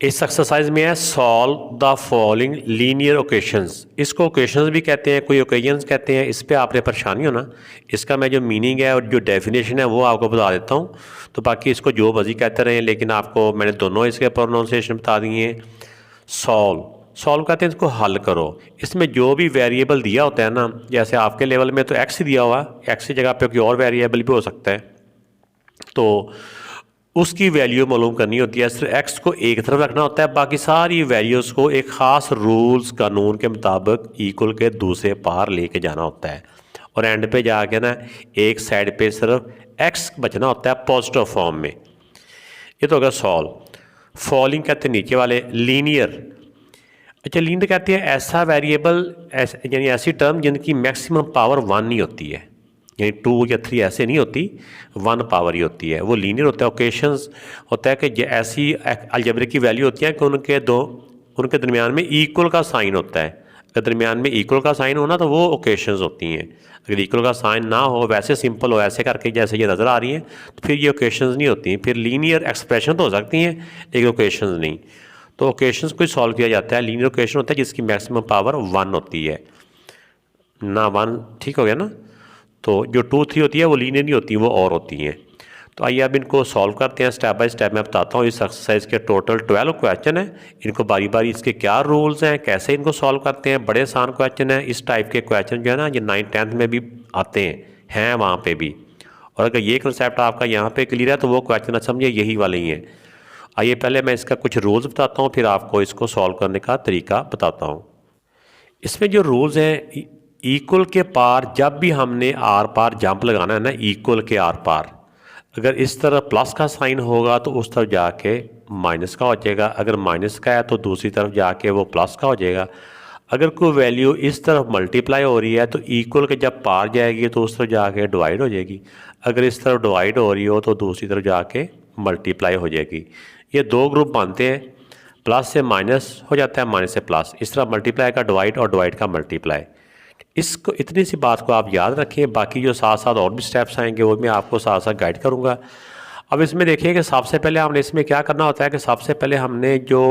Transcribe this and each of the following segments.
इस एक्सरसाइज में है solve the following linear occasions. इसको ओकेशंस भी कहते हैं, कोई ओकेजन्स कहते हैं। इस पे आपने परेशानी हो ना, इसका मैं जो मीनिंग है और जो डेफिनेशन है वो आपको बता देता हूँ। तो बाकी इसको जो मर्जी कहते रहे, लेकिन आपको मैंने दोनों इसके प्रोनाउंसिएशन बता दिए हैं। सॉल्व सॉल्व कहते हैं इसको हल करो। इसमें जो भी वेरिएबल दिया होता है ना, जैसे आपके लेवल में तो एक्स ही दिया हुआ, एक्स की जगह पे कोई और वेरिएबल भी हो सकता है, तो उसकी वैल्यू मालूम करनी होती है। सिर्फ एक्स को एक तरफ रखना होता है, बाकी सारी वैल्यूज़ को एक ख़ास रूल्स कानून के मुताबिक इक्वल के दूसरे पार लेके जाना होता है। और एंड पे जाके ना एक साइड पे सिर्फ एक्स बचना होता है पॉजिटिव फॉर्म में। ये तो होगा सॉल्व। फॉलिंग कहते हैं नीचे वाले। लीनियर, अच्छा लीनियर कहते हैं ऐसा वेरिएबल, यानी ऐसी टर्म जिनकी मैक्सिमम पावर वन नहीं होती है, यानी टू या थ्री ऐसे नहीं होती, वन पावर ही होती है, वो लीनियर होता है। ओकेशंस होता है कि ऐसी अलजेब्रिक की वैल्यू होती है कि उनके दरमियान में इक्वल का साइन होता है। अगर दरमियान में इक्वल का साइन होना तो वो ओकेशंस होती हैं। अगर इक्वल का साइन ना हो, वैसे सिंपल हो, ऐसे करके जैसे ये नज़र आ रही हैं, तो फिर ये ओकेशंस नहीं होती हैं। फिर लीनियर एक्सप्रेशन तो हो सकती हैं लेकिन ओकेशंस नहीं। तो ओकेशंस को सॉल्व किया जाता है। लीनियर ओकेशन होता है जिसकी मैक्सिमम पावर वन होती है ना, वन ठीक हो गया ना। तो जो टू थ्री होती है वो लीनियर नहीं होती, वो और होती हैं। तो आइए अब इनको सॉल्व करते हैं स्टेप बाय स्टेप। मैं बताता हूँ इस एक्सरसाइज के टोटल 12 क्वेश्चन हैं। इनको बारी बारी इसके क्या रूल्स हैं, कैसे इनको सॉल्व करते हैं। बड़े आसान क्वेश्चन हैं। इस टाइप के क्वेश्चन जो है ना, ये 9th-10th में भी आते हैं वहाँ पे भी। और अगर ये कंसेप्ट आपका यहाँ पे क्लियर है तो वो क्वेश्चन समझिए यही वाले ही हैं। आइए पहले मैं इसका कुछ रूल्स बताता हूँ, फिर आपको इसको सॉल्व करने का तरीका बताता हूँ। इसमें जो रूल्स हैं, इक्वल के पार जब भी हमने आर पार जंप लगाना है ना, इक्वल के आर पार, अगर इस तरफ प्लस का साइन होगा तो उस तरफ जाके माइनस का हो जाएगा। अगर माइनस का है तो दूसरी तरफ जाके वो प्लस का हो जाएगा। अगर कोई वैल्यू इस तरफ मल्टीप्लाई हो रही है तो इक्वल के जब पार जाएगी तो उस तरफ जाके डिवाइड हो जाएगी। अगर इस तरफ डिवाइड हो रही हो तो दूसरी तरफ जाके मल्टीप्लाई हो जाएगी। ये दो ग्रुप बनते हैं, प्लस से माइनस हो जाता है, माइनस से प्लस। इस तरह मल्टीप्लाई का डिवाइड और डिवाइड का मल्टीप्लाई। इसको इतनी सी बात को आप याद रखें। बाकी जो साथ साथ और भी स्टेप्स आएंगे वो मैं आपको साथ साथ गाइड करूँगा। अब इसमें देखिए कि सबसे पहले हमने इसमें क्या करना होता है कि सबसे पहले हमने जो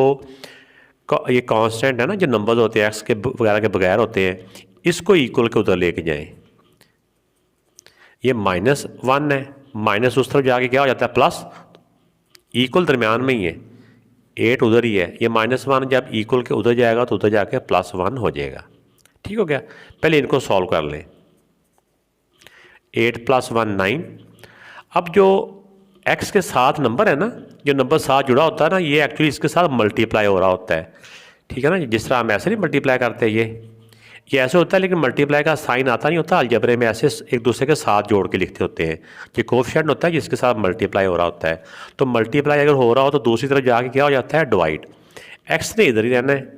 ये कांस्टेंट है ना, जो नंबर्स होते हैं एक्स के वगैरह के बगैर होते हैं, इसको इक्वल के उधर लेके जाएं। ये -1 है, माइनस उस तरफ जाके क्या हो जाता है प्लस, इक्वल दरमियान में ही है, 8 उधर ही है। ये -1 जब इक्वल के उधर जाएगा तो उधर जाके +1 हो जाएगा। ठीक हो गया। पहले इनको सॉल्व कर लें। 8 + 1 9। अब जो x के साथ नंबर है ना, जो नंबर साथ जुड़ा होता है ना, ये एक्चुअली इसके साथ मल्टीप्लाई हो रहा होता है। ठीक है ना, जिस तरह हम ऐसे नहीं मल्टीप्लाई करते, ये ऐसे होता है, लेकिन मल्टीप्लाई का साइन आता नहीं होता। अलजबरे में ऐसे एक दूसरे के साथ जोड़ के लिखते होते हैं। ये कोफिशिएंट होता है जिसके साथ मल्टीप्लाई हो रहा होता है। तो मल्टीप्लाई अगर हो रहा हो तो दूसरी तरफ जाके क्या हो जाता है डिवाइड। एक्स ने इधर ही रहना है,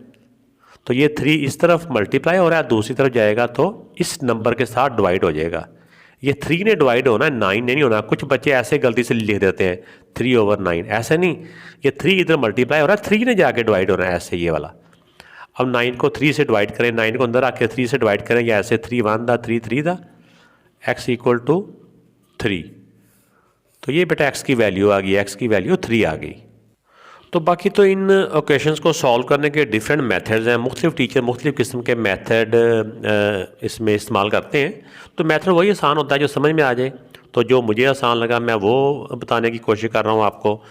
तो ये 3 इस तरफ मल्टीप्लाई हो रहा है, दूसरी तरफ जाएगा तो इस नंबर के साथ डिवाइड हो जाएगा। ये 3 ने डिवाइड होना है, 9 ने नहीं होना। कुछ बच्चे ऐसे गलती से लिख देते हैं 3/9, ऐसे नहीं। ये 3 इधर मल्टीप्लाई हो रहा है, 3 ने जाके डिवाइड होना है, ऐसे ये वाला। अब 9 को 3 से डिवाइड करें, 9 को अंदर आके 3 से डिवाइड करें, या ऐसे 3 1 दा 3 3 दा x = 3। तो ये बेटा x की वैल्यू आ गई, x की वैल्यू 3 आ गई। तो बाकी तो इन ओकेशंस को सॉल्व करने के डिफरेंट मेथड्स हैं। मुख्तलिफ टीचर मुख्तलिफ किस्म के मेथड इसमें इस्तेमाल करते हैं। तो मेथड वही आसान होता है जो समझ में आ जाए। तो जो मुझे आसान लगा मैं वो बताने की कोशिश कर रहा हूँ आपको।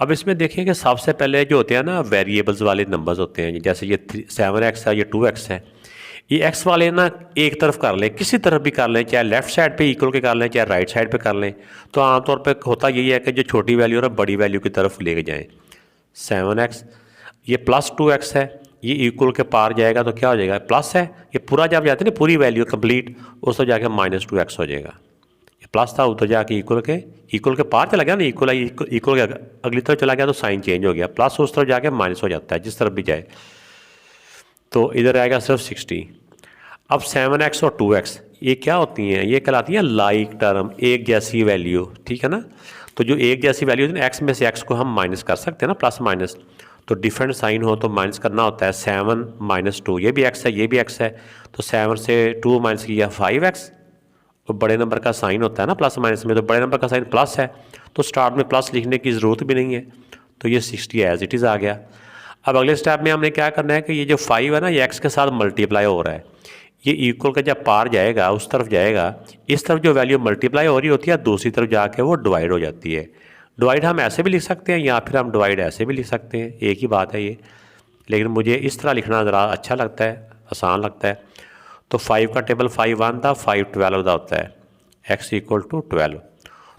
अब इसमें देखिए कि सबसे पहले जो होते हैं ना वेरिएबल्स वाले नंबर्स होते हैं, जैसे ये 7x है, ये 2x है। ये x वाले ना एक तरफ कर लें, किसी तरफ भी कर लें, चाहे लेफ़्ट साइड पे इक्वल के कर लें, चाहे राइट साइड पे कर लें। तो आमतौर पे होता यही है कि जो छोटी वैल्यू है बड़ी वैल्यू की तरफ लेके जाएं। 7x, ये +2x है, ये इक्वल के पार जाएगा तो क्या हो जाएगा प्लस है। ये पूरा जब जाते हैं ना पूरी वैल्यू कंप्लीट, उस तो जाके -2x हो जाएगा। ये प्लस था उधर जाके इक्वल के पार चला गया ना, इक्वल के अगली तरफ चला गया तो साइन चेंज हो गया, प्लस उस तरफ जाके माइनस हो जाता है जिस तरफ भी जाए। तो इधर आएगा सिर्फ 60। अब 7x और 2x ये क्या होती हैं, ये कहलाती हैं लाइक टर्म, एक जैसी वैल्यू। ठीक है ना। तो जो एक जैसी वैल्यू है ना, x में से x को हम माइनस कर सकते हैं ना, प्लस माइनस। तो डिफरेंट साइन हो तो माइनस करना होता है। 7 - 2, ये भी x है, ये भी x है। तो 7 से 2 माइनस किया 5x। तो बड़े नंबर का साइन होता है ना प्लस माइनस में, तो बड़े नंबर का साइन प्लस है, तो स्टार्ट में प्लस लिखने की ज़रूरत भी नहीं है। तो ये 60 एज इट इज़ आ गया। अब अगले स्टेप में हमने क्या करना है कि ये जो 5 है ना, ये एक्स के साथ मल्टीप्लाई हो रहा है, ये इक्वल का जब पार जाएगा उस तरफ जाएगा, इस तरफ जो वैल्यू मल्टीप्लाई हो रही होती है दूसरी तरफ जाके वो डिवाइड हो जाती है। डिवाइड हम ऐसे भी लिख सकते हैं या फिर हम डिवाइड ऐसे भी लिख सकते हैं, एक ही बात है ये, लेकिन मुझे इस तरह लिखना ज़रा अच्छा लगता है, आसान लगता है। तो 5 का टेबल 5 1 था, 5 12 का होता है, x इक्वल टू 12।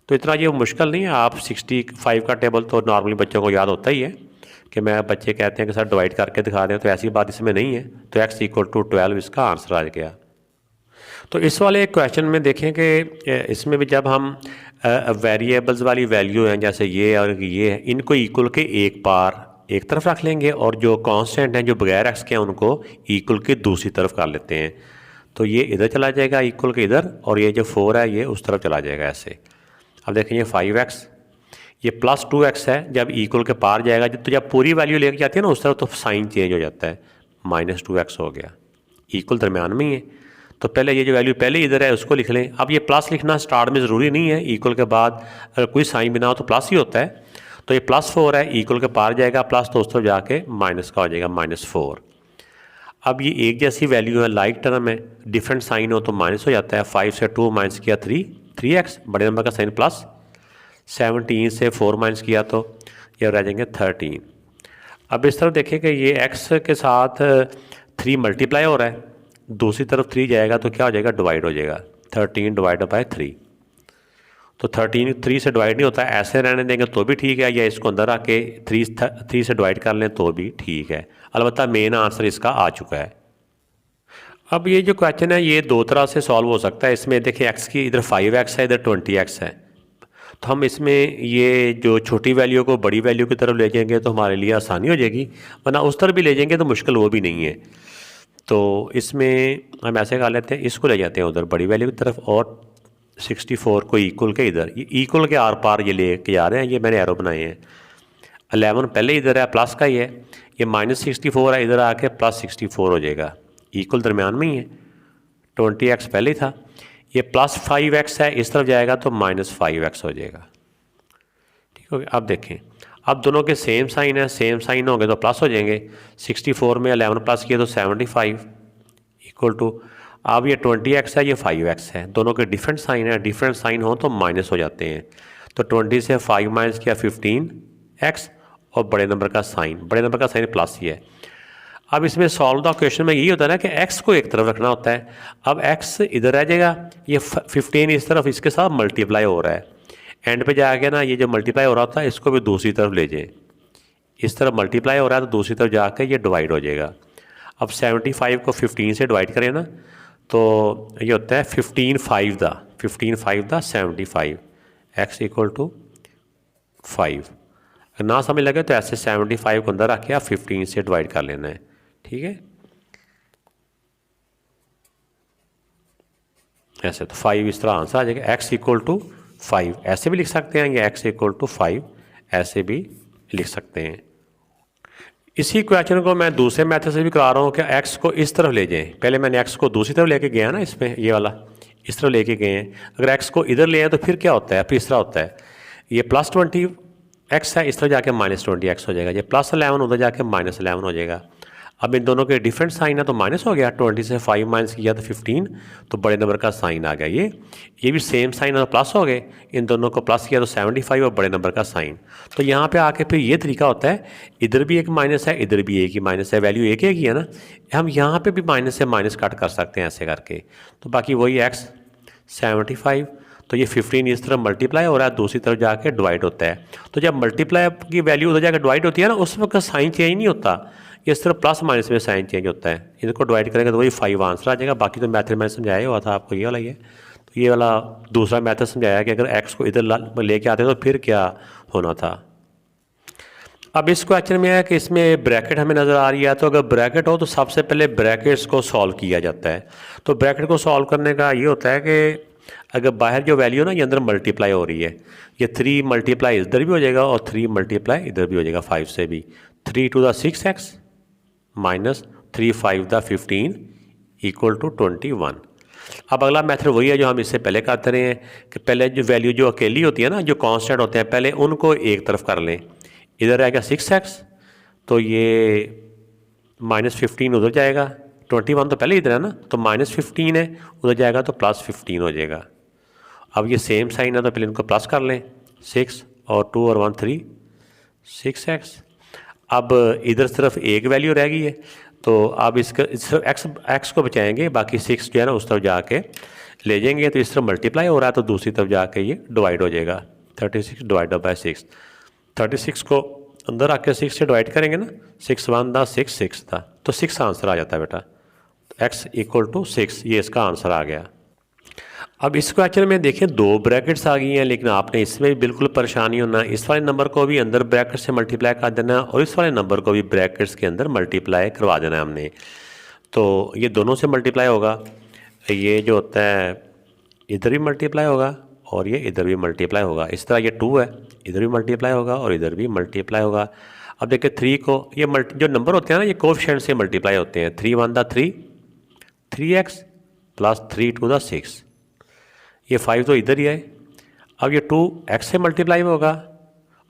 तो इतना ये मुश्किल नहीं है, आप 65 का टेबल तो नॉर्मली बच्चों को याद होता ही है कि मैं बच्चे कहते हैं कि सर डिवाइड करके दिखा दें, तो ऐसी बात इसमें नहीं है। तो x इक्वल टू 12 इसका आंसर आ गया। तो इस वाले क्वेश्चन में देखें कि इसमें भी जब हम वेरिएबल्स वाली वैल्यू हैं जैसे ये और ये है, इनको इक्वल के एक पार एक तरफ रख लेंगे और जो कांस्टेंट हैं जो बगैर एक्स के हैं उनको इक्वल के दूसरी तरफ कर लेते हैं। तो ये इधर चला जाएगा इक्वल के इधर, और ये जो 4 है ये उस तरफ चला जाएगा ऐसे। अब देखें ये 5x, ये प्लस 2x है, जब इक्वल के पार जाएगा तो जब पूरी वैल्यू लेके जाती है ना उस तरफ तो साइन चेंज हो जाता है, -2x हो गया, इक्वल दरम्यान में ही है। तो पहले ये जो वैल्यू पहले इधर है उसको लिख लें। अब ये प्लस लिखना स्टार्ट में ज़रूरी नहीं है, इक्वल के बाद अगर कोई साइन बिना हो तो प्लस ही होता है। तो ये +4 है, इक्वल के पार जाएगा प्लस तो उस तरफ जाके माइनस का हो जाएगा -4। अब ये एक जैसी वैल्यू है, लाइक टर्म है, डिफरेंट साइन हो तो माइनस हो जाता है। 5 से 2 माइनस किया 3x, बड़े नंबर का साइन प्लस। 17 से 4 माइनस किया तो ये रह जाएंगे 13। अब इस तरफ देखें कि ये x के साथ 3 मल्टीप्लाई हो रहा है, दूसरी तरफ 3 जाएगा तो क्या हो जाएगा, डिवाइड हो जाएगा, 13 डिवाइड बाय 3। तो 13 3 से डिवाइड नहीं होता, ऐसे रहने देंगे तो भी ठीक है, या इसको अंदर आके 3 से डिवाइड कर लें तो भी ठीक है। अलबत्ता मेन आंसर इसका आ चुका है। अब ये जो क्वेश्चन है ये दो तरह से सॉल्व हो सकता है। इसमें देखिए x की इधर 5x है, इधर 20x है, तो हम इसमें ये जो छोटी वैल्यू को बड़ी वैल्यू की तरफ ले जाएंगे तो हमारे लिए आसानी हो जाएगी, वरना उस तरफ भी ले जाएंगे तो मुश्किल वो भी नहीं है। तो इसमें हम ऐसे कर लेते हैं, इसको ले जाते हैं उधर बड़ी वैल्यू की तरफ, और 64 को इक्वल के इधर, ये इक्वल के आर पार ये ले के जा रहे हैं, ये मैंने एरो बनाए हैं। 11 पहले इधर है, प्लस का ही है, ये -64 है, इधर आके +64 हो जाएगा, इक्वल दरम्यान में ही है। 20x पहले ही था, ये +5x है, इस तरफ जाएगा तो -5x हो जाएगा। ठीक हो गया। अब देखें, अब दोनों के सेम साइन है, सेम साइन होंगे तो प्लस हो जाएंगे। 64 में 11 प्लस किया तो 75 इक्वल टू, अब ये 20x है, ये 5x है, दोनों के डिफरेंट साइन है, डिफरेंट साइन हो तो माइनस हो जाते हैं। तो 20 से 5 माइनस किया 15x, और बड़े नंबर का साइन प्लस ही है। अब इसमें सॉल्व द क्वेश्चन में यही होता है ना कि x को एक तरफ रखना होता है। अब x इधर रह जाएगा, ये 15 इस तरफ इसके साथ मल्टीप्लाई हो रहा है, एंड पे जाके ना ये जो मल्टीप्लाई हो रहा होता है इसको भी दूसरी तरफ ले जाए, इस तरफ मल्टीप्लाई हो रहा है तो दूसरी तरफ जाके ये डिवाइड हो जाएगा। अब 75 को 15 से डिवाइड करें ना तो ये होता है 15 5 दा 75, x इक्वल टू 5। अगर ना समझ लगे तो ऐसे 75 को अंदर रख के आप 15 से डिवाइड कर लेना है, ठीक है। ऐसे तो 5 इस तरह आंसर आ जाएगा, x इक्वल टू 5 ऐसे भी लिख सकते हैं, या x इक्वल टू 5 ऐसे भी लिख सकते हैं। इसी क्वेश्चन को मैं दूसरे मेथड से भी करा रहा हूँ कि x को इस तरफ ले जाएं। पहले मैंने x को दूसरी तरफ लेके गया ना, इसमें ये वाला इस तरफ लेके गए हैं। अगर x को इधर ले आए तो फिर क्या होता है, फिर इस तरह होता है, ये +20x है, इस तरफ जाके -20x हो जाएगा, ये +11 उधर जाके -11 हो जाएगा। अब इन दोनों के डिफरेंट साइन है तो माइनस हो गया, 20 से 5 माइनस किया तो 15, तो बड़े नंबर का साइन आ गया। ये भी सेम साइन है तो प्लस हो गए, इन दोनों को प्लस किया तो 75 और बड़े नंबर का साइन। तो यहाँ पे आके फिर ये तरीका होता है, इधर भी एक माइनस है, इधर भी एक ही माइनस है, वैल्यू एक ही है ना, हम यहाँ पे भी माइनस से माइनस कट कर सकते हैं ऐसे करके। तो बाकी वही x 75, तो ये 15 इस तरफ मल्टीप्लाई हो रहा है, दूसरी तरफ जाके डिवाइड होता है। तो जब मल्टीप्लाई की वैल्यू उधर जाकर डिवाइड होती है ना, उस वक्त साइन चेंज नहीं होता, ये सिर्फ प्लस माइनस में साइन चेंज होता है। इनको डिवाइड करेंगे तो वही 5 आंसर आ जाएगा। बाकी तो मैथड मैंने समझाया हुआ था आपको, ये वाला ही है। तो ये वाला दूसरा मैथड समझाया कि अगर x को इधर लेके आते तो फिर क्या होना था। अब इस क्वेश्चन में है कि इसमें ब्रैकेट हमें नज़र आ रही है, तो अगर ब्रैकेट हो तो सबसे पहले ब्रैकेट्स को सॉल्व किया जाता है। तो ब्रैकेट को सॉल्व करने का ये होता है कि अगर बाहर जो वैल्यू ना ये अंदर मल्टीप्लाई हो रही है, ये 3 मल्टीप्लाई इधर भी हो जाएगा और 3 मल्टीप्लाई इधर भी हो जाएगा 5 से भी। 3 to the 6x minus 3 5 the 15 equal to 21। अब अगला मेथड वही है जो हम इससे पहले करते रहे हैं कि पहले जो वैल्यू जो अकेली होती है ना, जो कांस्टेंट होते हैं, पहले उनको एक तरफ कर लें, इधर आएगा 6x, तो ये -15 उधर जाएगा, 21 तो पहले इधर है ना, तो -15 है, उधर जाएगा तो +15 हो जाएगा। अब ये सेम साइन है तो पहले इनको प्लस कर लें, 6 और 2 और 1 3, 6x। अब इधर सिर्फ एक वैल्यू रह गई है, तो अब इसका सिर्फ x को बचाएंगे, बाकी 6 जो है ना उस तरफ जाके ले जाएंगे, तो इस तरफ मल्टीप्लाई हो रहा है तो दूसरी तरफ जाके ये डिवाइड हो जाएगा। 36 डिवाइडेड बाय 6, 36 को अंदर आके 6 से डिवाइड करेंगे ना, 6 1 था, 6 6 था, तो 6 आंसर आ जाता है बेटा। x = 6, ये इसका आंसर आ गया। अब इस क्वेश्चन में देखें 2 ब्रैकेट्स आ गई हैं, लेकिन आपने इसमें भी बिल्कुल परेशानी होना, इस वाले नंबर को भी अंदर ब्रैकेट से मल्टीप्लाई कर देना और इस वाले नंबर को भी ब्रैकेट्स के अंदर मल्टीप्लाई करवा देना है हमने। तो ये दोनों से मल्टीप्लाई होगा, ये जो होता है इधर भी मल्टीप्लाई होगा और ये इधर भी मल्टीप्लाई होगा। इस तरह ये 2 है, इधर भी मल्टीप्लाई होगा और इधर भी मल्टीप्लाई होगा। अब देखिए 3 को ये जो नंबर होते हैं ना, ये कोएफिशिएंट से मल्टीप्लाई होते हैं। 3 1 था 3, 3x + 3 2 था 6, ये 5 तो इधर ही है। अब ये 2x से मल्टीप्लाई होगा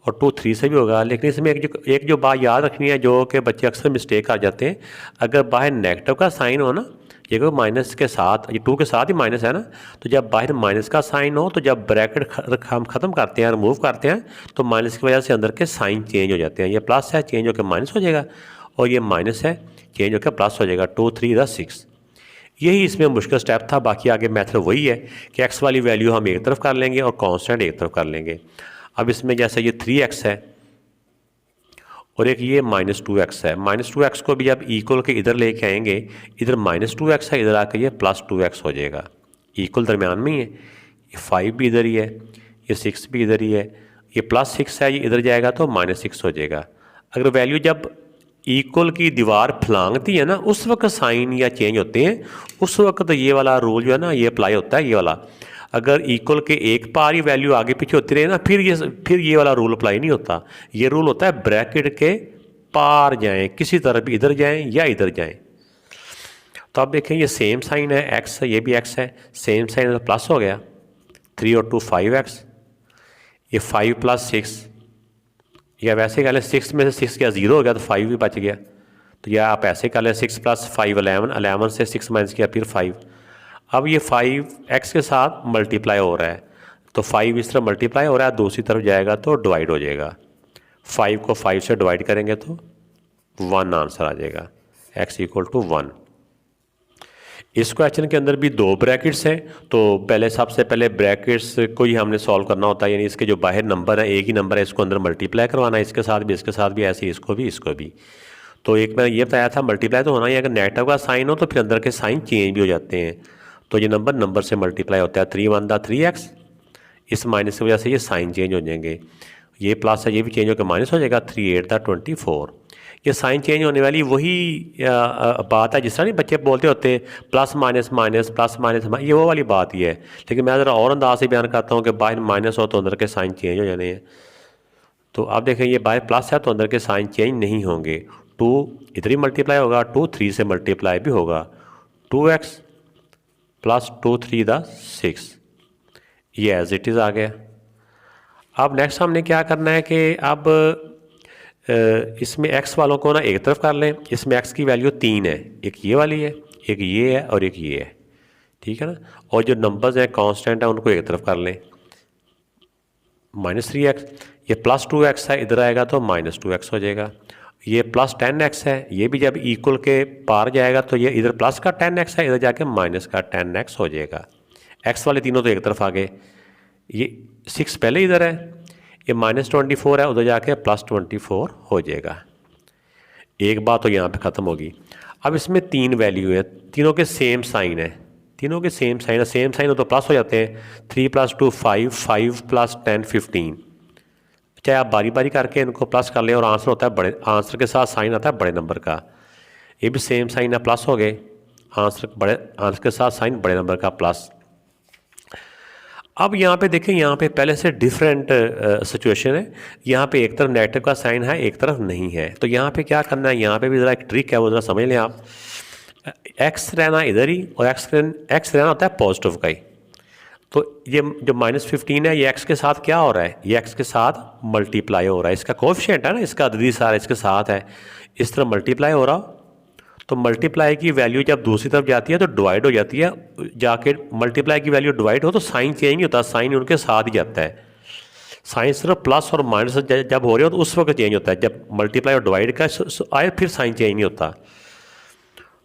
और 2 3 से भी होगा, लेकिन इसमें एक जो बात याद रखनी है, जो कि बच्चे अक्सर मिस्टेक कर जाते हैं, अगर बाहर नेगेटिव का साइन हो ना, ये कोई माइनस के साथ, ये 2 के साथ ही माइनस है ना, तो जब बाहर माइनस का साइन हो तो जब ब्रैकेट हम ख़त्म करते हैं, रिमूव करते हैं, तो माइनस की वजह से अंदर के साइन चेंज हो जाते हैं। ये प्लस है, चेंज होकर माइनस हो जाएगा, और ये माइनस है, चेंज होकर प्लस हो जाएगा। 2 3 था 6, यही इसमें मुश्किल स्टेप था। बाकी आगे मेथड वही है कि x वाली वैल्यू हम एक तरफ कर लेंगे और कांस्टेंट एक तरफ कर लेंगे। अब इसमें जैसे ये 3x है और एक ये -2x है, -2x को भी अब इक्वल के इधर लेके आएंगे, इधर -2x है, इधर आकर ये +2x हो जाएगा, इक्वल दरमियान में ही है। ये 5 भी इधर ही है, ये 6 भी इधर ही है, ये +6 है, ये इधर जाएगा तो -6 हो जाएगा। अगर वैल्यू जब इक्वल की दीवार फलांगती है ना, उस वक्त साइन या चेंज होते हैं, उस वक्त ये वाला रूल जो है ना ये अप्लाई होता है, ये वाला। अगर इक्वल के एक पार ही वैल्यू आगे पीछे होती रहे ना, फिर ये वाला रूल अप्लाई नहीं होता। ये रूल होता है ब्रैकेट के पार जाएं, किसी तरफ इधर जाएं या इधर जाएं। तो आप देखें ये सेम साइन है, x है, ये भी x है, सेम साइन है तो प्लस हो गया, 3 और 2 5x, ये 5 + 6, या वैसे कर लें 6 में से 6 क्या 0 हो गया तो 5 भी बच गया। तो या आप ऐसे कर लें 6 + 5 11, 11 से 6 माइनस किया फिर 5। अब ये 5x के साथ मल्टीप्लाई हो रहा है, तो 5 इस तरह मल्टीप्लाई हो रहा है, दूसरी तरफ जाएगा तो डिवाइड हो जाएगा। 5 को 5 से डिवाइड करेंगे तो 1 आंसर आ जाएगा, x = 1। इस क्वेश्चन के अंदर भी 2 ब्रैकेट्स हैं, तो पहले सबसे पहले ब्रैकेट्स को ही हमने सॉल्व करना होता है, यानी इसके जो बाहर नंबर है, एक ही नंबर है, इसको अंदर मल्टीप्लाई करवाना है, इसके साथ भी, इसके साथ भी, ऐसे इसको भी, इसको भी। तो एक मैंने ये बताया था मल्टीप्लाई तो होना ही है, अगर नेगेटिव का साइन हो तो फिर अंदर के साइन चेंज भी हो जाते हैं। तो ये नंबर से मल्टीप्लाई होता है। 3 1 था 3x, इस माइनस की वजह से ये साइन चेंज हो जाएंगे, ये प्लस है, ये भी चेंज होकर माइनस हो जाएगा। 3 8 था 24, ये साइन चेंज होने वाली वही बात है जिस तरह नहीं बच्चे बोलते होते plus minus minus plus minus, ये वो वाली बात ही है। लेकिन मैं ज़रा और अंदाज से बयान करता हूँ कि बाहर माइनस हो तो अंदर के साइन चेंज हो जाने हैं। तो आप देखें ये बाहर प्लस है तो अंदर के साइन चेंज नहीं होंगे। 2 इधर ही मल्टीप्लाई होगा, 2 3 से मल्टीप्लाई भी होगा, 2x + 2 3 था 6, ये एज इट इज़ आ गया। अब नेक्स्ट हमने क्या करना है कि अब इसमें x वालों को ना एक तरफ कर लें। इसमें x की वैल्यू 3 है, एक ये वाली है, एक ये है और एक ये है, ठीक है ना। और जो नंबर्स हैं कांस्टेंट है उनको एक तरफ कर लें, -3x, ये +2x है, इधर आएगा तो -2x हो जाएगा। ये +10x है, ये भी जब इक्वल के पार जाएगा तो ये इधर प्लस का 10x है, इधर जाके माइनस का 10x हो जाएगा। x वाले तीनों तो एक तरफ आ गए, ये 6 पहले इधर है, ये -24 है, उधर जाके +24 हो जाएगा। एक बात तो यहाँ पे ख़त्म होगी। अब इसमें 3 वैल्यू है, तीनों के सेम साइन है, तीनों के सेम साइन है, सेम साइन हो तो प्लस हो जाते हैं। 3 + 2 5, 5 + 10 15। चाहे आप बारी बारी करके इनको प्लस कर लें और आंसर होता है बड़े, आंसर के साथ साइन आता है बड़े नंबर का। ये भी सेम साइन है, प्लस हो गए, आंसर के साथ साइन बड़े नंबर का प्लस। अब यहाँ पे देखें, यहाँ पे पहले से डिफरेंट सिचुएशन है। यहाँ पे एक तरफ नेगेटिव का साइन है, एक तरफ नहीं है। तो यहाँ पे क्या करना है, यहाँ पे भी ज़रा एक ट्रिक है, वो ज़रा समझ लें आप। x रहना इधर ही और x रहना होता है पॉजिटिव का ही। तो ये जो -15 है ये x के साथ क्या हो रहा है, ये x के साथ मल्टीप्लाई हो रहा है, इसका कोएफिशिएंट है ना, इसका अददी सारा इसके साथ है, इस तरह मल्टीप्लाई हो रहा। तो मल्टीप्लाई की वैल्यू जब दूसरी तरफ जाती है तो डिवाइड हो जाती है, जाके मल्टीप्लाई की वैल्यू डिवाइड हो तो साइन चेंज नहीं होता, साइन उनके साथ ही जाता है। साइन सिर्फ प्लस और माइनस जब हो रहे हो तो उस वक्त चेंज होता है, जब मल्टीप्लाई और डिवाइड का आए फिर साइन चेंज नहीं होता।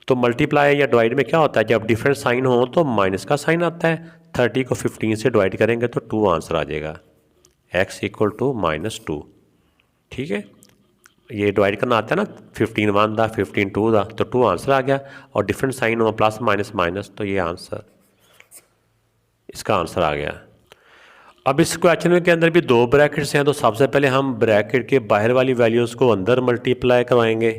तो मल्टीप्लाई या डिवाइड में क्या होता है, जब डिफरेंट साइन हो तो माइनस का साइन आता है। 30 को 15 से डिवाइड करेंगे तो 2 आंसर आ जाएगा, x इक्वल टू -2। ठीक है, ये डिवाइड करना आता है ना, 15 1 दा 15 2 दा, तो 2 आंसर आ गया। और डिफरेंट साइन हो प्लस माइनस माइनस, तो ये आंसर, इसका आंसर आ गया। अब इस क्वेश्चन के अंदर भी 2 ब्रैकेट्स हैं, तो सबसे पहले हम ब्रैकेट के बाहर वाली वैल्यूज़ को अंदर मल्टीप्लाई करवाएंगे।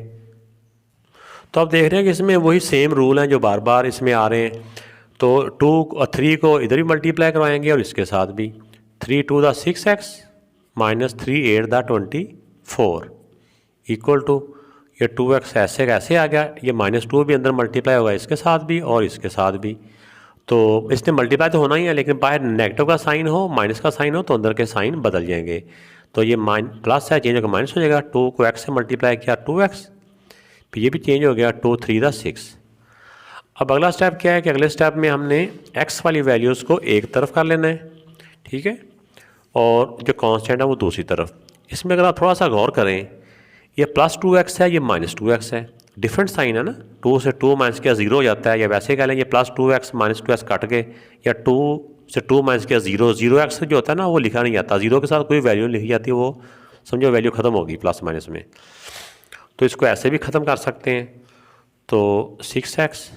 तो अब देख रहे हैं कि इसमें वही सेम रूल हैं जो बार बार इसमें आ रहे हैं। तो 3 को इधर भी मल्टीप्लाई करवाएंगे और इसके साथ भी। 3 2 दा 6x माइनस 3 8 दा 24 इक्वल टू, ये 2x ऐसे कैसे आ गया, ये -2 भी अंदर मल्टीप्लाई होगा इसके साथ भी और इसके साथ भी। तो इसने मल्टीप्लाई तो होना ही है, लेकिन बाहर नेगेटिव का साइन हो, माइनस का साइन हो तो अंदर के साइन बदल जाएंगे। तो ये प्लस है, चेंज होकर माइनस हो जाएगा। 2 को x से मल्टीप्लाई किया 2x, फिर ये भी चेंज हो गया 2 3 दा 6। अब अगला स्टेप क्या है कि अगले स्टेप में हमने x वाली वैल्यूज़ को एक तरफ कर लेना है, ठीक है, और जो कांस्टेंट है वो दूसरी तरफ। इसमें अगर आप थोड़ा सा गौर करें, ये +2x है, ये -2x है, डिफरेंट साइन है ना, 2 से 2 माइनस किया 0 हो जाता है, या वैसे कह लें ये +2x -2x कट के, या 2 से 2 माइनस किया 0, 0x जो होता है ना वो लिखा नहीं जाता, 0 के साथ कोई वैल्यू नहीं लिखी जाती, वो समझो वैल्यू ख़त्म होगी प्लस माइनस में। तो इसको ऐसे भी ख़त्म कर सकते हैं। तो 6x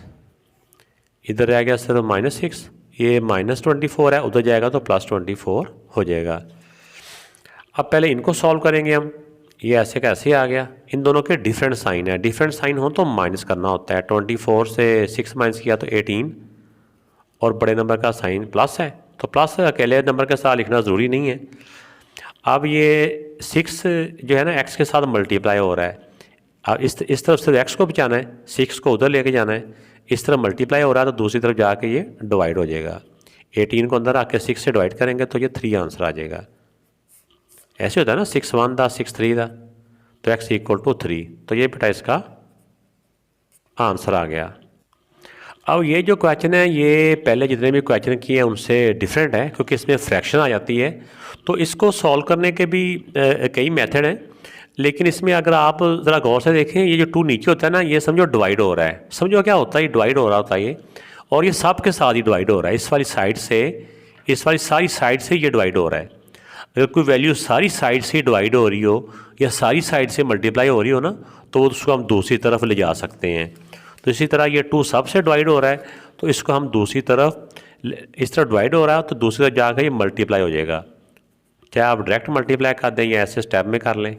इधर रह गया सिर्फ -6, ये -24 है, उधर जाएगा तो +24 हो जाएगा। अब पहले इनको सॉल्व करेंगे हम, ये ऐसे कैसे आ गया, इन दोनों के डिफरेंट साइन है, डिफरेंट साइन हो तो माइनस करना होता है। 24 से 6 माइनस किया तो 18, और बड़े नंबर का साइन प्लस है, तो प्लस अकेले नंबर के साथ लिखना ज़रूरी नहीं है। अब ये 6 जो है ना x के साथ मल्टीप्लाई हो रहा है, अब इस तरफ से x को बचाना है, 6 को उधर लेके जाना है, इस तरफ मल्टीप्लाई हो रहा है तो दूसरी तरफ जाके ये डिवाइड हो जाएगा। 18 को अंदर आके 6 से डिवाइड करेंगे तो ये 3 आंसर आ जाएगा। ऐसे होता है ना, 6 1 दा 6 3 दा, तो x इक्वल टू 3, तो ये बेटा इसका आंसर आ गया। अब ये जो क्वेश्चन है ये पहले जितने भी क्वेश्चन किए हैं उनसे डिफरेंट है, क्योंकि इसमें फ्रैक्शन आ जाती है। तो इसको सॉल्व करने के भी कई मेथड हैं, लेकिन इसमें अगर आप ज़रा गौर से देखें, ये जो 2 नीचे होता है ना, ये समझो डिवाइड हो रहा है, समझो क्या होता है, ये डिवाइड हो रहा होता है ये, और ये सब के साथ ही डिवाइड हो रहा है, इस वाली साइड से, इस वाली सारी साइड से ये डिवाइड हो रहा है। अगर कोई वैल्यू सारी साइड से डिवाइड हो रही हो या सारी साइड से मल्टीप्लाई हो रही हो ना, तो उसको हम दूसरी तरफ ले जा सकते हैं। तो इसी तरह ये 2 सब से डिवाइड हो रहा है, तो इसको हम दूसरी तरफ, इस तरह डिवाइड हो रहा है तो दूसरी तरफ जाकर ये मल्टीप्लाई हो जाएगा। चाहे आप डायरेक्ट मल्टीप्लाई कर दें या ऐसे स्टेप में कर लें।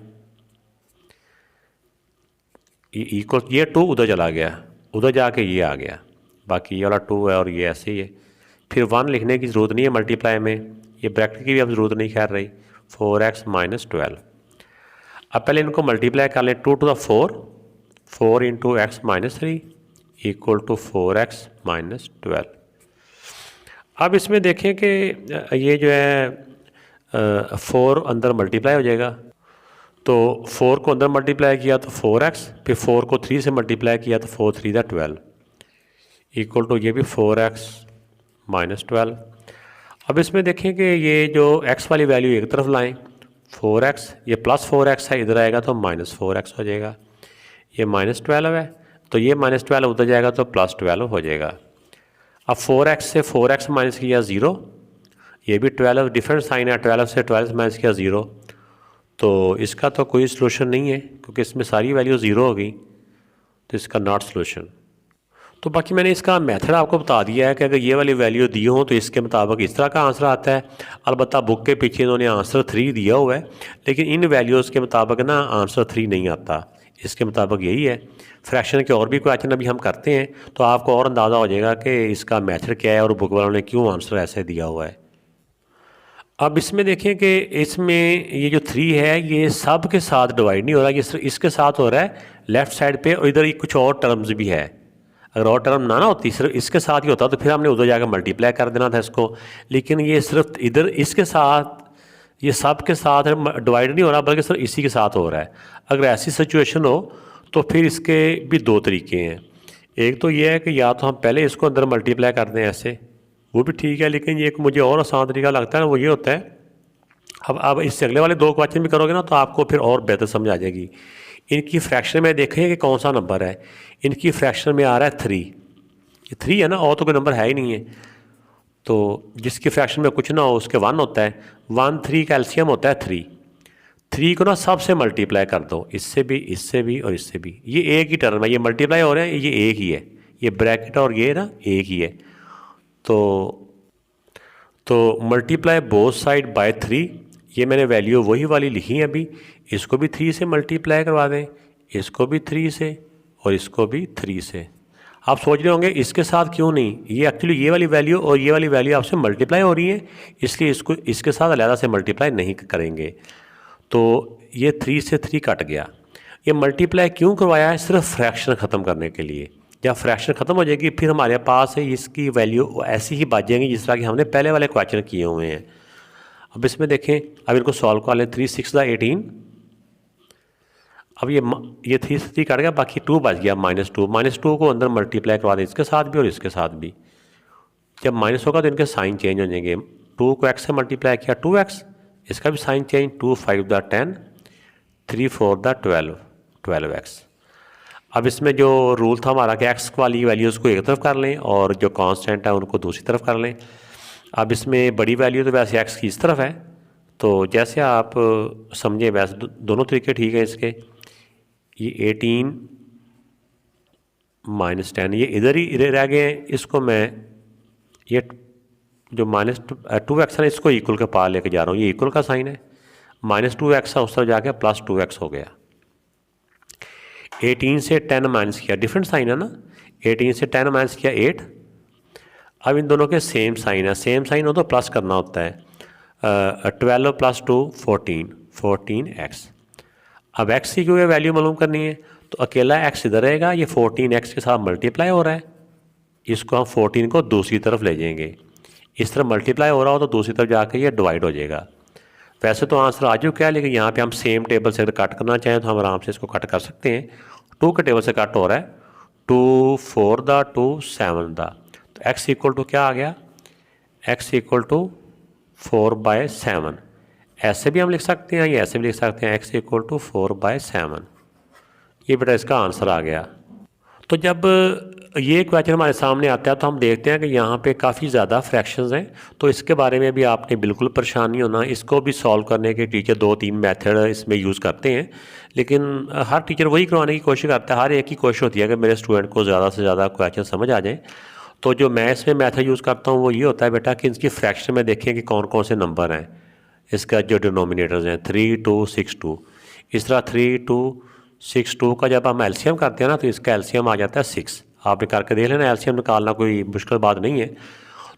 इक्वल, ये 2 उधर चला गया, उधर जाके ये आ गया, बाकी ये वाला 2 है और ये ऐसे ही है। फिर 1 लिखने की ज़रूरत नहीं है मल्टीप्लाई में, ये ब्रैकेट की भी अब ज़रूरत नहीं खैर रही। 4x minus 12। अब पहले इनको मल्टीप्लाई कर लें, 2 to the 4 into x minus 3 equal to 4x minus 12। अब इसमें देखें कि ये जो है 4 अंदर मल्टीप्लाई हो जाएगा, तो 4 को अंदर मल्टीप्लाई किया तो 4x, फिर 4 को 3 से मल्टीप्लाई किया तो 4 3 दा 12 इक्वल टू ये भी 4x माइनस 12। अब इसमें देखें कि ये जो x वाली वैल्यू एक तरफ लाएं, 4x, ये प्लस 4x है, इधर आएगा तो माइनस 4x हो जाएगा। ये माइनस 12 है, तो ये माइनस 12 उधर जाएगा तो प्लस 12 हो जाएगा। अब 4x से 4x माइनस किया 0, ये भी 12, डिफरेंट साइन है, 12 से 12 माइनस किया 0, तो इसका तो कोई सलूशन नहीं है, क्योंकि इसमें सारी वैल्यू 0 होगी, तो इसका नॉट सलूशन। तो बाकी मैंने इसका मेथड आपको बता दिया है कि अगर ये वाली वैल्यू दी हो तो इसके मुताबिक इस तरह का आंसर आता है। अलबत्ता बुक के पीछे इन्होंने आंसर 3 दिया हुआ है, लेकिन इन वैल्यूज़ के मुताबिक ना आंसर 3 नहीं आता, इसके मुताबिक यही है। फ्रैक्शन के और भी क्वेश्चन अभी हम करते हैं तो आपको और अंदाज़ा हो जाएगा कि इसका मेथड क्या है और बुक वालों ने क्यों आंसर ऐसे दिया हुआ है। अब इसमें देखें कि इसमें ये जो 3 है ये सब के साथ डिवाइड नहीं हो रहा, ये इसके साथ हो रहा है लेफ़्ट साइड पे, और इधर कुछ और टर्म्स भी है। अगर और टर्म ना होती, सिर्फ इसके साथ ही होता तो फिर हमने उधर जाकर मल्टीप्लाई कर देना था इसको। लेकिन ये सिर्फ इधर इसके साथ, ये सब के साथ डिवाइड नहीं हो रहा, बल्कि सिर्फ इसी के साथ हो रहा है। अगर ऐसी सिचुएशन हो तो फिर इसके भी दो तरीके हैं। एक तो ये है कि या तो हम पहले इसको अंदर मल्टीप्लाई कर दें ऐसे, वो भी ठीक है, लेकिन ये एक मुझे और आसान तरीका लगता है, वो ये होता है, अब इससे अगले वाले दो क्वेश्चन भी करोगे ना तो आपको फिर और बेहतर समझ आ जाएगी। इनकी फ्रैक्शन में देखें कि कौन सा नंबर है। इनकी फ्रैक्शन में आ रहा है 3, ये 3 है ना, और तो कोई नंबर है ही नहीं है। तो जिसकी फ्रैक्शन में कुछ ना हो उसके 1 होता है। 1 3 का एलसीएम होता है 3 को ना सबसे मल्टीप्लाई कर दो, इससे भी और इससे भी। ये एक ही टर्म है, ये मल्टीप्लाई हो रहे हैं, ये एक ही है, ये ब्रैकेट और ये ना एक ही है। तो मल्टीप्लाई बोथ साइड बाय 3, ये मैंने वैल्यू वही वाली लिखी है अभी। इसको भी 3 से मल्टीप्लाई करवा दें, इसको भी 3 से और इसको भी 3 से। आप सोच रहे होंगे इसके साथ क्यों नहीं, ये एक्चुअली ये वाली वैल्यू और ये वाली वैल्यू आपसे मल्टीप्लाई हो रही है, इसलिए इसको इसके साथ अलहदा से मल्टीप्लाई नहीं करेंगे। तो ये 3 से 3 कट गया। ये मल्टीप्लाई क्यों करवाया है? सिर्फ फ्रैक्शन ख़त्म करने के लिए। जब फ्रैक्शन ख़त्म हो जाएगी फिर हमारे पास है इसकी वैल्यू ऐसी ही बच जाएंगी जिस तरह की हमने पहले वाले क्वेश्चन किए हुए हैं। अब इसमें देखें, अब इनको सॉल्व कर लें। 3 6 18। अब ये 3 से 3 कट गया, बाकी 2 बच गया -2। -2 को अंदर मल्टीप्लाई करवा दें इसके साथ भी और इसके साथ भी। जब माइनस होगा तो इनके साइन चेंज हो जाएंगे। 2 को x से मल्टीप्लाई किया 2x, इसका भी sign change. 2 5 the 10, 3 4 the 12x। अब इसमें जो रूल था हमारा कि x वाली वैल्यूज़ को एक तरफ कर लें और जो कांस्टेंट है उनको दूसरी तरफ कर लें। अब इसमें बड़ी वैल्यू तो वैसे x की इस तरफ है, तो जैसे आप समझें वैसे दोनों तरीके ठीक है इसके। ये 18 -10 ये इधर ही रह गए हैं, इसको मैं ये जो -2x है ना इसको इक्वल के पार लेके जा रहा हूँ। ये इक्वल का साइन है, -2x है उस तरफ जाके +2x हो गया। 18 से 10 माइनस किया, डिफरेंट साइन है ना, 18 से 10 माइनस किया 8। अब इन दोनों के सेम साइन है, सेम साइन हो तो प्लस करना होता है। 12 + 2 14x। अब x की क्योंकि वैल्यू मालूम करनी है तो अकेला x इधर रहेगा, ये 14x के साथ मल्टीप्लाई हो रहा है, इसको हम 14 को दूसरी तरफ ले जाएंगे। इस तरफ मल्टीप्लाई हो रहा हो तो दूसरी तरफ जाके ये डिवाइड हो जाएगा। वैसे तो आंसर आ चुका है, लेकिन यहाँ पे हम सेम टेबल से अगर कट करना चाहें तो हम आराम से इसको कट कर सकते हैं। 2 के टेबल से कट हो रहा है, 2 4 द 2 7 द, तो x इक्वल टू क्या आ गया, x इक्वल टू 4/7। ऐसे भी हम लिख सकते हैं, या ऐसे भी लिख सकते हैं, x इक्वल टू 4/7। ये बेटा इसका आंसर आ गया। तो जब ये क्वेश्चन हमारे सामने आता है तो हम देखते हैं कि यहाँ पे काफ़ी ज़्यादा फ्रैक्शंस हैं, तो इसके बारे में भी आपने बिल्कुल परेशान नहीं होना। इसको भी सॉल्व करने के टीचर 2-3 मेथड इसमें यूज़ करते हैं, लेकिन हर टीचर वही करवाने की कोशिश करता है। हर एक की कोशिश होती है कि मेरे स्टूडेंट को ज़्यादा से ज़्यादा क्वेश्चन समझ आ जाए। तो जो मैं इसमें मेथड यूज़ करता हूँ वो ये होता है बेटा कि इसकी फ्रैक्शन में देखें कि कौन कौन से नंबर हैं, इसका जो डिनोमिनेटर्स हैं 3 2 6 2। इस तरह 3 2 6 2 का जब हम एलसीएम करते हैं ना तो इसका एलसीएम आ जाता है 6। आप भी करके देख लेना, एलसीएम निकालना कोई मुश्किल बात नहीं है।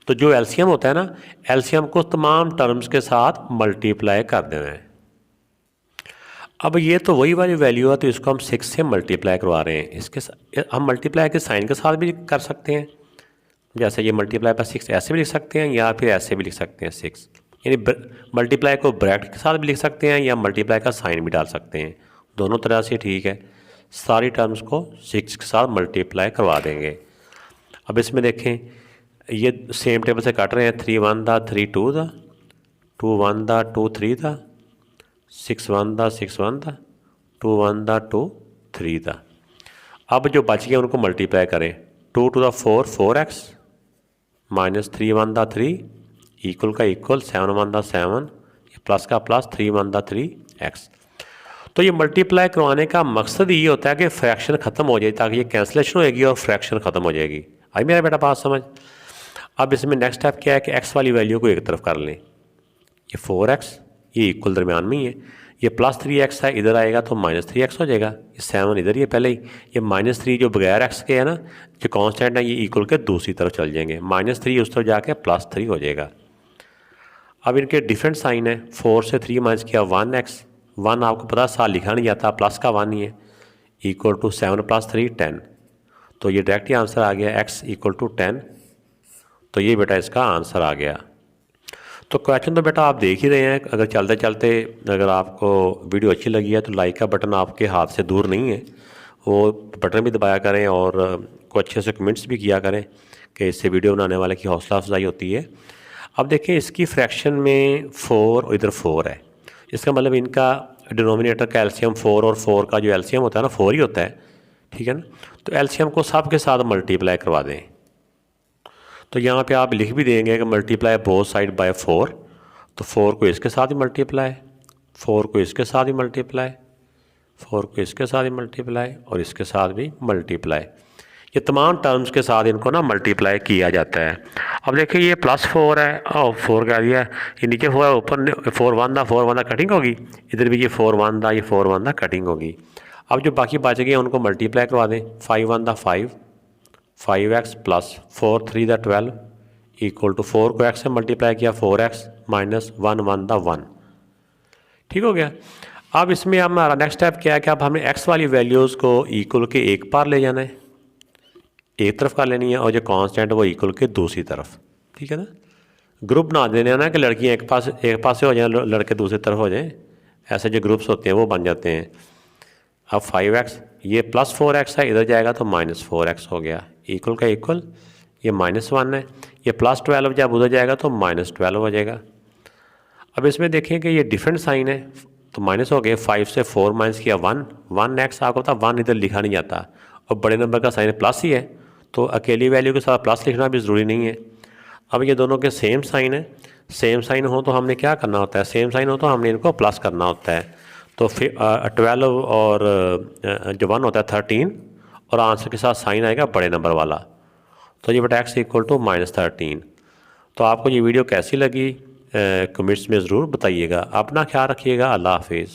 तो जो एलसीएम होता है ना, एलसीएम को तमाम टर्म्स के साथ मल्टीप्लाई कर देना है। अब ये तो वही वाली वैल्यू है, तो इसको हम 6 से मल्टीप्लाई करवा रहे हैं। इसके हम मल्टीप्लाई के साइन के साथ भी कर सकते हैं, जैसे ये मल्टीप्लाई पर 6 ऐसे भी लिख सकते हैं या फिर ऐसे भी लिख सकते हैं 6, यानी मल्टीप्लाई को ब्रैकेट के साथ भी लिख सकते हैं या मल्टीप्लाई का साइन भी डाल सकते हैं। दोनों तरह से ठीक है। सारी टर्म्स को 6 के साथ मल्टीप्लाई करवा देंगे। अब इसमें देखें, ये सेम टेबल से काट रहे हैं। 3 1 the 3 2 the, 2 1 the 2 3 the, 6 1 the 6 1 the, 2 1 the 2 3 the. अब जो बच गया उनको मल्टीप्लाई करें। 2 to the 4 4x, -3 1 the 3 equal का इक्वल, 7 1 द 7, प्लस का प्लस, 3 1 द 3x। तो ये मल्टीप्लाई करवाने का मकसद ये होता है कि फ्रैक्शन ख़त्म हो जाए, ताकि ये कैंसिलेशन होएगी और फ्रैक्शन ख़त्म हो जाएगी। आई मेरा बेटा बात समझ। अब इसमें नेक्स्ट स्टेप क्या है कि x वाली वैल्यू को एक तरफ कर लें। ये 4x ये इक्वल दरमियान में ही है, ये +3x है, इधर आएगा तो -3x हो जाएगा। ये 7 इधर ही है पहले ही, ये -3 जो बगैर x के है ना, जो कांस्टेंट है, ये इक्वल के दूसरी तरफ चल जाएंगे। -3 उस तरफ जाके +3 हो जाएगा। अब इनके डिफरेंट साइन है। 4 से 3 माइनस किया 1x, 1 आपको पता साल लिखा नहीं जाता, प्लस का 1 ही है, इक्वल टू 7 + 3 10। तो ये डायरेक्ट ही आंसर आ गया x इक्वल टू 10। तो ये बेटा इसका आंसर आ गया। तो क्वेश्चन तो बेटा आप देख ही रहे हैं। अगर चलते चलते अगर आपको वीडियो अच्छी लगी है तो लाइक का बटन आपके हाथ से दूर नहीं है, वो बटन भी दबाया करें और को अच्छे से कमेंट्स भी किया करें कि इससे वीडियो बनाने वाले की हौसला अफजाई होती है। अब देखें इसकी फ्रैक्शन में 4 और इधर 4 है, इसका मतलब इनका डिनोमिनेटर का एलसीएम 4 और 4 का जो एलसीएम होता है ना 4 ही होता है, ठीक है ना। तो एलसीएम को सब के साथ मल्टीप्लाई करवा दें। तो यहाँ पे आप लिख भी देंगे कि मल्टीप्लाई बोथ साइड बाय 4। तो 4 को इसके साथ ही मल्टीप्लाई, 4 को इसके साथ ही मल्टीप्लाई, 4 को इसके साथ ही मल्टीप्लाई और इसके साथ भी मल्टीप्लाई। ये तमाम टर्म्स के साथ इनको ना मल्टीप्लाई किया जाता है। अब देखिए ये +4 है और 4 का दिया है, ये नीचे 4 है, ऊपर 4 1 दा कटिंग होगी, इधर भी ये 4 1 दा, ये 4 1 दा कटिंग होगी। अब जो बाकी बच गए उनको मल्टीप्लाई करवा दें। 5 1 दा 5, 5x प्लस 4 3 दा 12 इक्वल टू 4 को x से मल्टीप्लाई किया 4x माइनस 1 1 दा 1। ठीक हो गया। अब इसमें हमारा नेक्स्ट स्टेप क्या है कि अब हमें x वाली वैल्यूज़ को इक्वल के एक पार ले जाना है, एक तरफ कर लेनी है, और जो कांस्टेंट वो इक्वल के दूसरी तरफ। ठीक है ना। ग्रुप बना देने हैं ना कि लड़कियां एक पास से हो जाएं, लड़के दूसरी तरफ हो जाएं, ऐसे जो ग्रुप्स होते हैं वो बन जाते हैं। अब 5x ये +4x है, इधर जाएगा तो -4x हो गया, इक्वल का इक्वल, ये -1 है, ये +12 जब उधर जाएगा तो -12 हो जाएगा। अब इसमें देखें कि ये डिफरेंट साइन है, तो माइनस हो गए, 5 से 4 माइनस किया 1x आपको पता 1 इधर लिखा नहीं जाता, और बड़े नंबर का साइन प्लस ही है, तो अकेली वैल्यू के साथ प्लस लिखना भी ज़रूरी नहीं है। अब ये दोनों के सेम साइन है, सेम साइन हो तो हमने क्या करना होता है, सेम साइन हो तो हमने इनको प्लस करना होता है। तो फिर 12 और जो 1 होता है 13, और आंसर के साथ साइन आएगा बड़े नंबर वाला। तो ये बेटा x इक्वल टू -13। तो आपको ये वीडियो कैसी लगी कमेंट्स में ज़रूर बताइएगा। अपना ख्याल रखिएगा। अल्लाह हाफिज़।